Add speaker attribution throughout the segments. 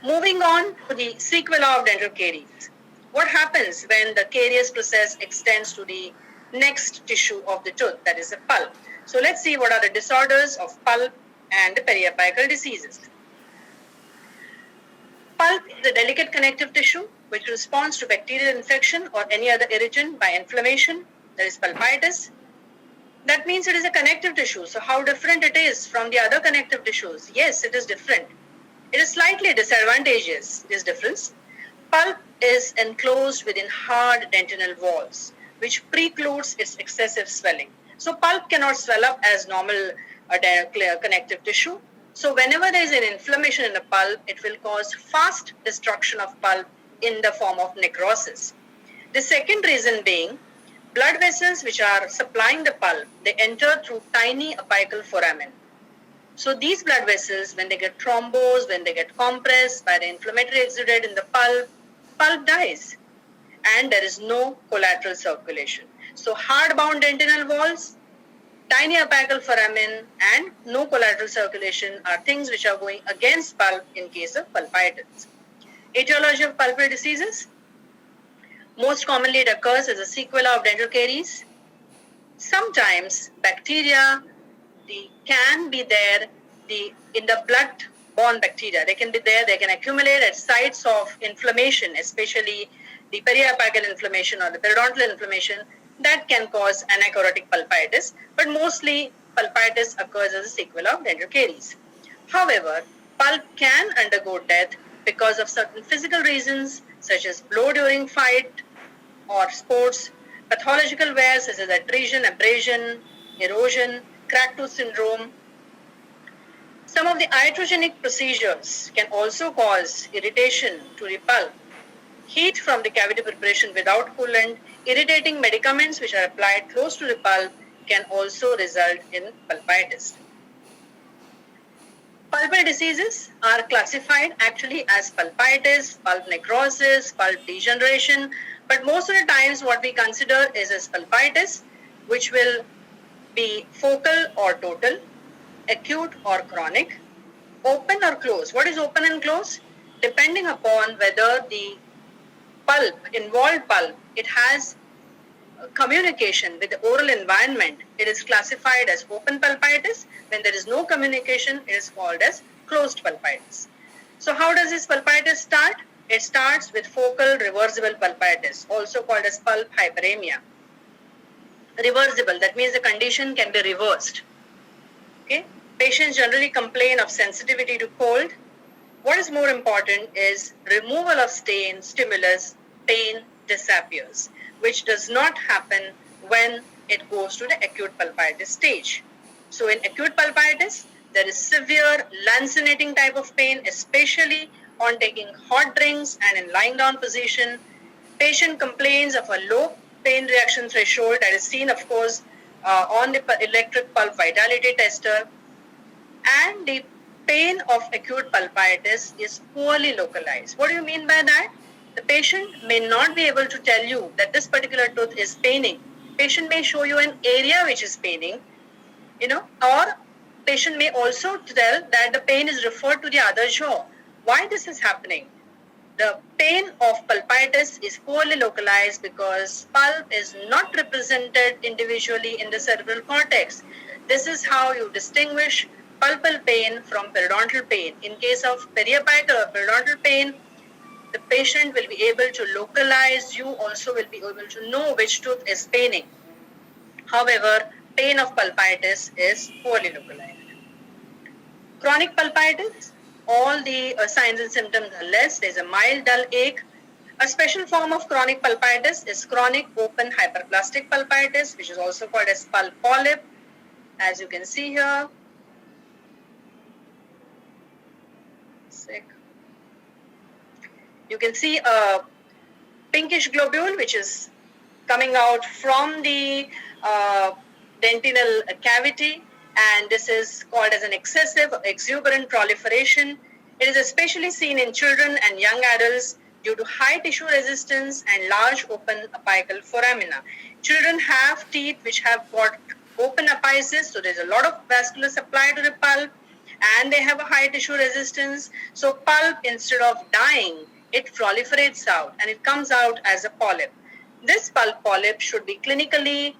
Speaker 1: Moving on to the sequelae of dental caries. What happens when the carious process extends to the next tissue of the tooth, that is the pulp? So let's see what are the disorders of pulp and the periapical diseases. Pulp is a delicate connective tissue which responds to bacterial infection or any other irritant by inflammation, that is pulpitis. That means it is a connective tissue. So how different it is from the other connective tissues? Yes, it is different. It is slightly disadvantageous, this difference. Pulp is enclosed within hard dentinal walls, which precludes its excessive swelling. So pulp cannot swell up as normal connective tissue. So whenever there is an inflammation in the pulp, it will cause fast destruction of pulp in the form of necrosis. The second reason being, blood vessels which are supplying the pulp, they enter through tiny apical foramen. So these blood vessels, when they get thrombosed, when they get compressed by the inflammatory exudate in the pulp, pulp dies and there is no collateral circulation. So hard-bound dentinal walls, tiny apical foramen and no collateral circulation are things which are going against pulp in case of pulpitis. Etiology of pulpal diseases. Most commonly it occurs as a sequela of dental caries. Sometimes bacteria can be there in the blood-borne bacteria. They can be there, they can accumulate at sites of inflammation, especially the periapical inflammation or the periodontal inflammation, that can cause anachorotic pulpitis, but mostly pulpitis occurs as a sequela of dental caries. However, pulp can undergo death because of certain physical reasons such as blow during fight or sports, pathological wear such as adhesion, abrasion, erosion, cracked tooth syndrome. Some of the iatrogenic procedures can also cause irritation to the pulp. Heat from the cavity preparation without coolant, irritating medicaments which are applied close to the pulp can also result in pulpitis. Pulpal diseases are classified actually as pulpitis, pulp necrosis, pulp degeneration, but most of the times what we consider is as pulpitis, which will be focal or total, acute or chronic, open or closed. What is open and closed? Depending upon whether the pulp, involved pulp, it has communication with the oral environment, it is classified as open pulpitis. When there is no communication, it is called as closed pulpitis. So how does this pulpitis start? It starts with focal reversible pulpitis, also called as pulp hyperemia. Reversible, that means the condition can be reversed. Okay? Patients generally complain of sensitivity to cold. What is more important is removal of stain, stimulus, pain disappears, which does not happen when it goes to the acute pulpitis stage. So in acute pulpitis, there is severe lancinating type of pain, especially on taking hot drinks and in lying down position. Patient complains of a low pain reaction threshold that is seen, of course, on the electric pulp vitality tester. And the pain of acute pulpitis is poorly localized. What do you mean by that? The patient may not be able to tell you that this particular tooth is paining. Patient may show you an area which is paining, or patient may also tell that the pain is referred to the other jaw. Why this is happening? The pain of pulpitis is poorly localized because pulp is not represented individually in the cerebral cortex. This is how you distinguish pulpal pain from periodontal pain. In case of periapical or periodontal pain, the patient will be able to localize, you also will be able to know which tooth is paining. However, pain of pulpitis is poorly localized. Chronic pulpitis, all the signs and symptoms are less. There is a mild dull ache. A special form of chronic pulpitis is chronic open hyperplastic pulpitis, which is also called as pulp polyp, as you can see here. You can see a pinkish globule which is coming out from the dentinal cavity, and this is called as an excessive exuberant proliferation. It is especially seen in children and young adults due to high tissue resistance and large open apical foramina. Children have teeth which have got open apices, so there's a lot of vascular supply to the pulp. and they have a high tissue resistance. So pulp, instead of dying, it proliferates out and it comes out as a polyp. This pulp polyp should be clinically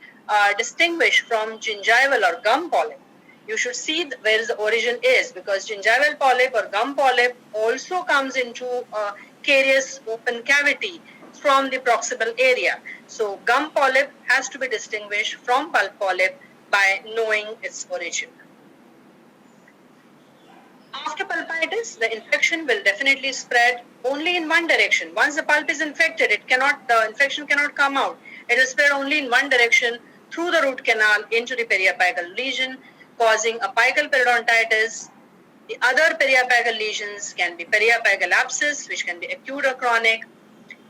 Speaker 1: distinguished from gingival or gum polyp. You should see where the origin is, because gingival polyp or gum polyp also comes into a carious open cavity from the proximal area. So gum polyp has to be distinguished from pulp polyp by knowing its origin. After pulpitis, the infection will definitely spread only in one direction. Once the pulp is infected, the infection cannot come out. It will spread only in one direction through the root canal into the periapical lesion, causing apical periodontitis. The other periapical lesions can be periapical abscess, which can be acute or chronic.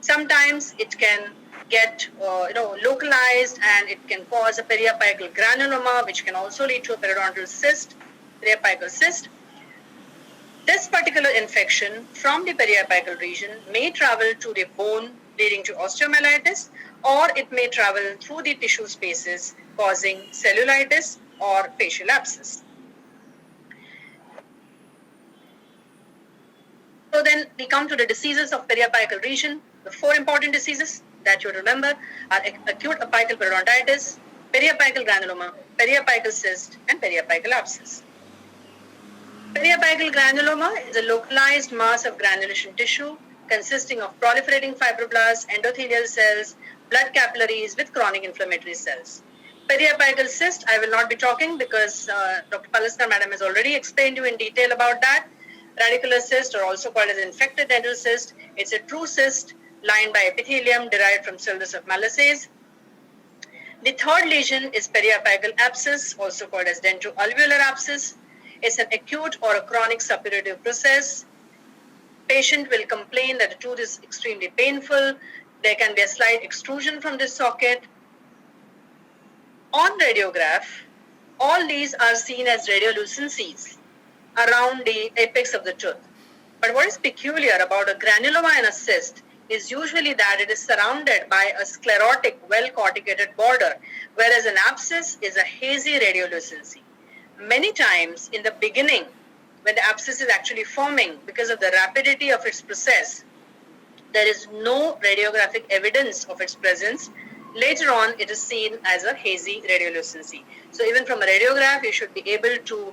Speaker 1: Sometimes it can get localized, and it can cause a periapical granuloma, which can also lead to a periodontal cyst, periapical cyst. This particular infection from the periapical region may travel to the bone, leading to osteomyelitis, or it may travel through the tissue spaces, causing cellulitis or facial abscess. So then we come to the diseases of periapical region. The 4 important diseases that you remember are acute apical periodontitis, periapical granuloma, periapical cyst, and periapical abscess. Periapical granuloma is a localized mass of granulation tissue consisting of proliferating fibroblasts, endothelial cells, blood capillaries with chronic inflammatory cells. Periapical cyst, I will not be talking because Dr. Pallister madam has already explained to you in detail about that. Radicular cyst, or also called as infected dental cyst, it's a true cyst lined by epithelium derived from cellulus of Malassez. The third lesion is periapical abscess, also called as dentoalveolar abscess. It's an acute or a chronic suppurative process. Patient will complain that the tooth is extremely painful. There can be a slight extrusion from this socket. On radiograph, all these are seen as radiolucencies around the apex of the tooth. But what is peculiar about a granuloma and a cyst is usually that it is surrounded by a sclerotic, well-corticated border, whereas an abscess is a hazy radiolucency. Many times in the beginning, when the abscess is actually forming, because of the rapidity of its process, there is no radiographic evidence of its presence. Later on, it is seen as a hazy radiolucency. So even from a radiograph, you should be able to,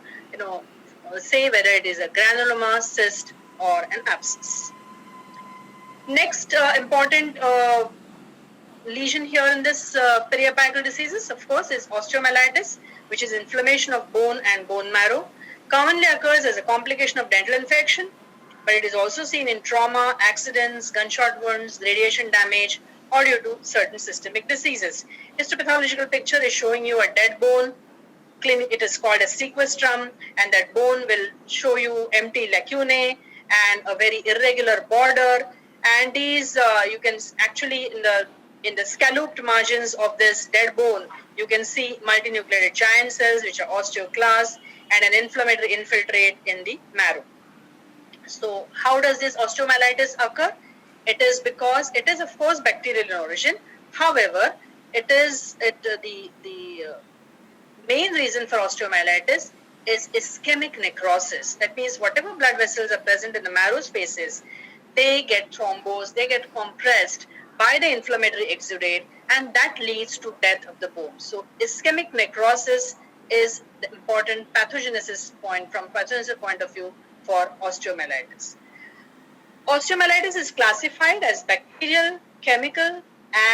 Speaker 1: say whether it is a granuloma, cyst, or an abscess. Next important lesion here in this periapical diseases, of course, is osteomyelitis, which is inflammation of bone and bone marrow. Commonly occurs as a complication of dental infection, but it is also seen in trauma, accidents, gunshot wounds, radiation damage, or due to certain systemic diseases. Histopathological picture is showing you a dead bone. It is called a sequestrum, and that bone will show you empty lacunae and a very irregular border. And these you can actually in the scalloped margins of this dead bone, you can see multinucleated giant cells, which are osteoclasts, and an inflammatory infiltrate in the marrow. So how does this osteomyelitis occur? It is because it is, of course, bacterial in origin. However, the main reason for osteomyelitis is ischemic necrosis. That means whatever blood vessels are present in the marrow spaces, they get thrombosed, they get compressed by the inflammatory exudate, and that leads to death of the bone. So ischemic necrosis is the important pathogenesis point from pathogenesis point of view for osteomyelitis. Osteomyelitis is classified as bacterial, chemical,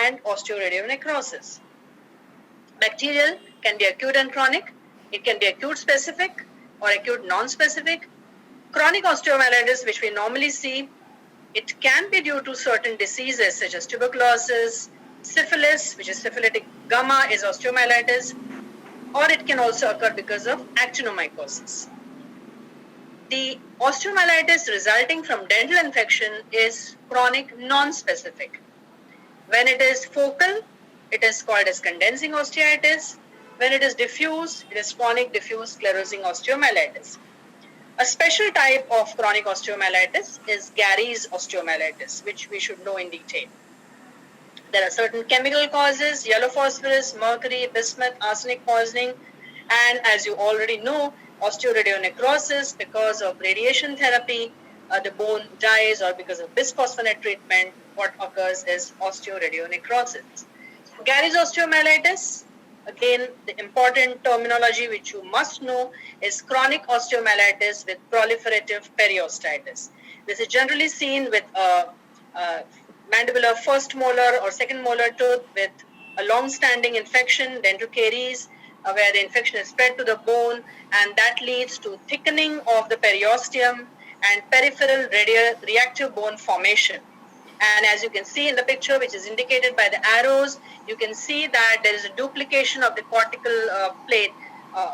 Speaker 1: and osteoradionecrosis. Bacterial can be acute and chronic. It can be acute specific or acute non-specific. Chronic osteomyelitis, which we normally see, it can be due to certain diseases such as tuberculosis, syphilis, which is syphilitic gamma is osteomyelitis, or it can also occur because of actinomycosis. The osteomyelitis resulting from dental infection is chronic non-specific. When it is focal, it is called as condensing osteitis. When it is diffuse, it is chronic diffuse sclerosing osteomyelitis. A special type of chronic osteomyelitis is Gary's osteomyelitis, which we should know in detail. There are certain chemical causes, yellow phosphorus, mercury, bismuth, arsenic poisoning, and as you already know, Osteoradionecrosis, because of radiation therapy, the bone dies, or because of bisphosphonate treatment, what occurs is osteoradionecrosis. Gary's osteomyelitis, again, the important terminology which you must know is chronic osteomyelitis with proliferative periostitis. This is generally seen with a mandibular first molar or second molar tooth with a long-standing infection, dentocarious, where the infection is spread to the bone, and that leads to thickening of the periosteum and peripheral reactive bone formation. And as you can see in the picture, which is indicated by the arrows, you can see that there is a duplication of the cortical plate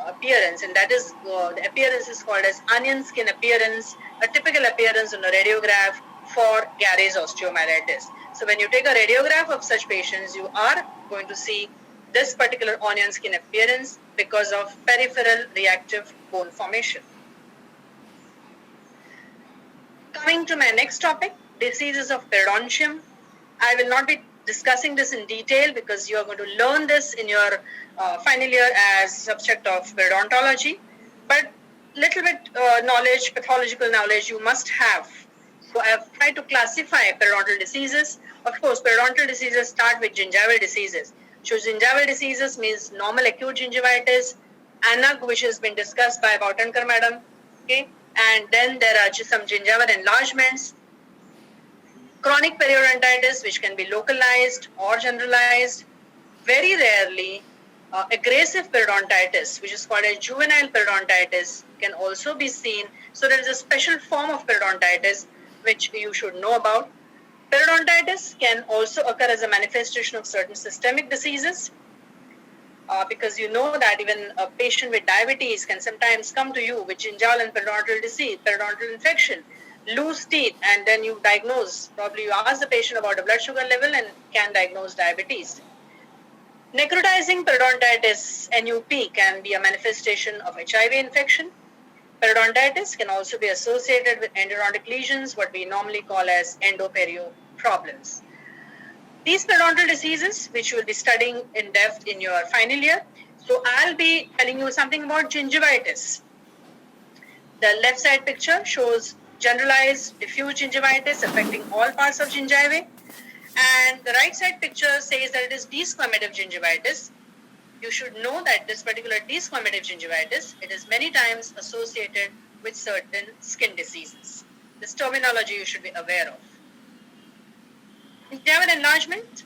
Speaker 1: appearance, and that is the appearance is called as onion skin appearance, a typical appearance on a radiograph for Gary's osteomyelitis. So when you take a radiograph of such patients, you are going to see this particular onion skin appearance because of peripheral reactive bone formation. Coming to my next topic, diseases of periodontium. I will not be discussing this in detail because you are going to learn this in your final year as subject of periodontology, but little bit knowledge, pathological knowledge you must have. So I have tried to classify periodontal diseases. Of course, periodontal diseases start with gingival diseases. So gingival diseases means normal acute gingivitis, ANAG, which has been discussed by Vautankar madam, okay? And then there are just some gingival enlargements, chronic periodontitis, which can be localized or generalized. Very rarely, aggressive periodontitis, which is called a juvenile periodontitis, can also be seen. So there is a special form of periodontitis which you should know about. Periodontitis can also occur as a manifestation of certain systemic diseases, because you know that even a patient with diabetes can sometimes come to you with gingival and periodontal disease, periodontal infection, loose teeth, and then you diagnose, probably you ask the patient about a blood sugar level and can diagnose diabetes. Necrotizing periodontitis, NUP, can be a manifestation of HIV infection. Periodontitis can also be associated with endodontic lesions, what we normally call as endoperio problems. These periodontal diseases, which you will be studying in depth in your final year. So I'll be telling you something about gingivitis. The left side picture shows generalized diffuse gingivitis affecting all parts of gingivae. And the right side picture says that it is desquamative gingivitis. You should know that this particular desquamative gingivitis, it is many times associated with certain skin diseases. This terminology you should be aware of. Gingival enlargement.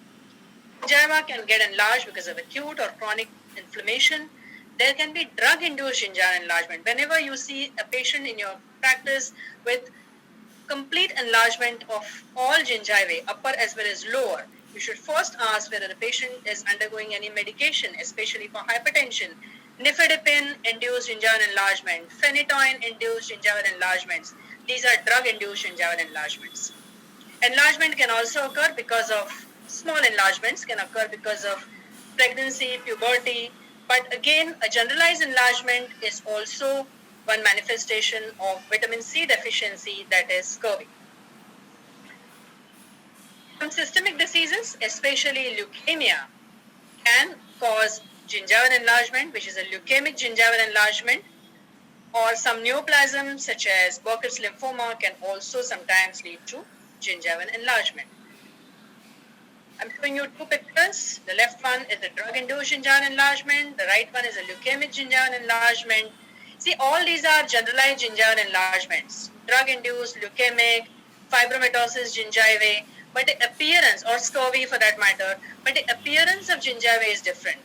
Speaker 1: Gingiva can get enlarged because of acute or chronic inflammation. There can be drug-induced gingival enlargement. Whenever you see a patient in your practice with complete enlargement of all gingivae, upper as well as lower, you should first ask whether the patient is undergoing any medication, especially for hypertension. Nifedipine-induced gingival enlargement, phenytoin-induced gingival enlargements. These are drug-induced gingival enlargements. Enlargement can also occur because of small enlargements, can occur because of pregnancy, puberty. But again, a generalized enlargement is also one manifestation of vitamin C deficiency, that is scurvy. Some systemic diseases, especially leukemia, can cause gingival enlargement, which is a leukemic gingival enlargement, or some neoplasms such as Burkitt's lymphoma can also sometimes lead to gingival enlargement. I'm showing you two pictures. The left one is a drug-induced gingival enlargement. The right one is a leukemic gingival enlargement. See, all these are generalized gingival enlargements. Drug-induced, leukemic, fibromatosis gingivae, but the appearance, or scurvy for that matter, but the appearance of gingivae is different.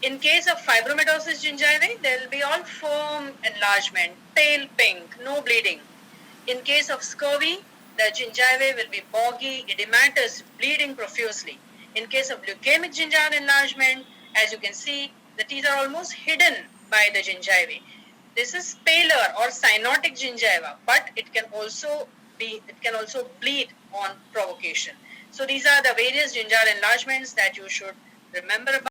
Speaker 1: In case of fibromatosis gingivae, there will be all firm enlargement, pale pink, no bleeding. In case of scurvy, the gingivae will be boggy, edematous, bleeding profusely. In case of leukemic gingival enlargement, as you can see, the teeth are almost hidden by the gingivae. This is paler or cyanotic gingiva, but it can also bleed on provocation. So these are the various gingival enlargements that you should remember about.